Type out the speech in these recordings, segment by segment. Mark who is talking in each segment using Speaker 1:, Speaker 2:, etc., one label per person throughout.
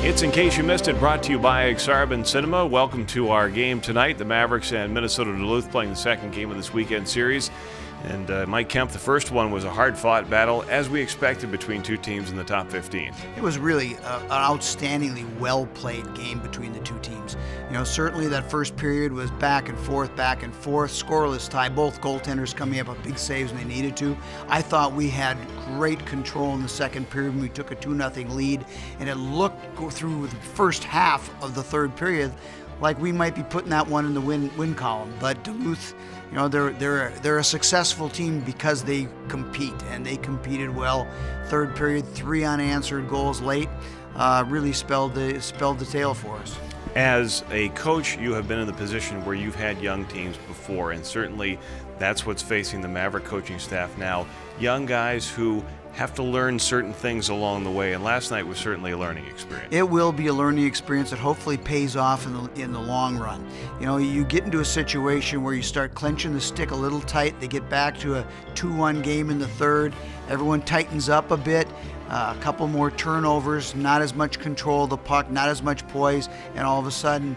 Speaker 1: It's In Case You Missed It, brought to you by ICYMI Cinema. Welcome to our game tonight. The Mavericks and Minnesota Duluth playing the second game of this weekend series. And Mike Kemp, the first one was a hard-fought battle, as we expected, between two teams in the top 15.
Speaker 2: It was really an outstandingly well-played game between the two teams. You know, certainly that first period was back and forth, scoreless tie, both goaltenders coming up with big saves when they needed to. I thought we had great control in the second period when we took a 2-0 lead, and it looked go through the first half of the third period like we might be putting that one in the win column. But Duluth, you know, they're a successful team because they compete, and they competed well. Third period, 3 unanswered goals late, really spelled the tale for us.
Speaker 1: As a coach, you have been in the position where you've had young teams before, and certainly that's what's facing the Maverick coaching staff now. Young guys who have to learn certain things along the way, and last night was certainly a learning experience.
Speaker 2: It will be a learning experience that hopefully pays off in the long run. You know, you get into a situation where you start clenching the stick a little tight. They get back to a 2-1 game in the third. Everyone tightens up a bit. A couple more turnovers, not as much control of the puck, not as much poise, and all of a sudden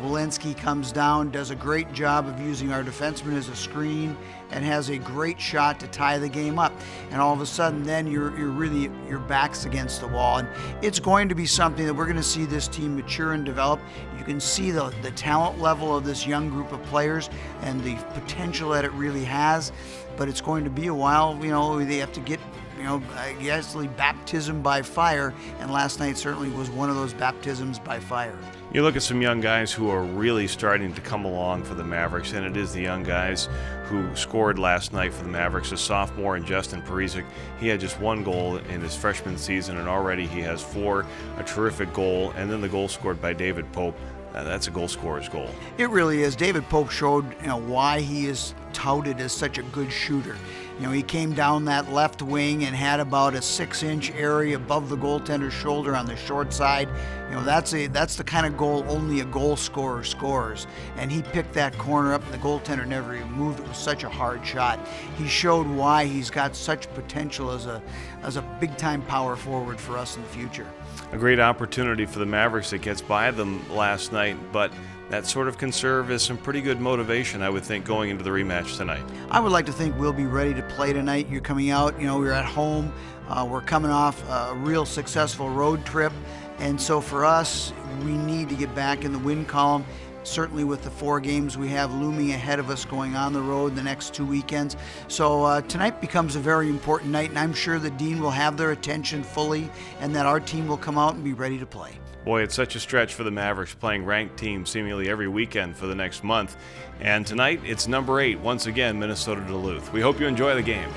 Speaker 2: Walensky comes down, does a great job of using our defenseman as a screen, and has a great shot to tie the game up. And all of a sudden then your back's against the wall. And it's going to be something that we're going to see this team mature and develop. You can see the talent level of this young group of players and the potential that it really has. But it's going to be a while. You know, they have to get, you know, I guess, baptism by fire, and last night certainly was one of those baptisms by fire.
Speaker 1: You look at some young guys who are really starting to come along for the Mavericks, and it is the young guys who scored last night for the Mavericks. A sophomore in Justin Parizek, he had just 1 goal in his freshman season, and already he has 4, a terrific goal, and then the goal scored by David Pope. That's a goal scorer's goal.
Speaker 2: It really is. David Pope showed, you know, why he is touted as such a good shooter. You know, he came down that left wing and had about a 6-inch area above the goaltender's shoulder on the short side. You know, that's the kind of goal only a goal scorer scores. And he picked that corner up, and the goaltender never even moved. It was such a hard shot. He showed why he's got such potential as a big-time power forward for us in the future.
Speaker 1: A great opportunity for the Mavericks that gets by them last night, but that sort of can serve as some pretty good motivation, I would think, going into the rematch tonight.
Speaker 2: I would like to think we'll be ready to play tonight. You're coming out, you know, we're at home. We're coming off a real successful road trip. And so for us, we need to get back in the win column. Certainly with the 4 games we have looming ahead of us going on the road the next 2 weekends. So tonight becomes a very important night, and I'm sure the Dean will have their attention fully, and that our team will come out and be ready to play.
Speaker 1: Boy, it's such a stretch for the Mavericks, playing ranked teams seemingly every weekend for the next month. And tonight, it's number 8, once again, Minnesota Duluth. We hope you enjoy the game.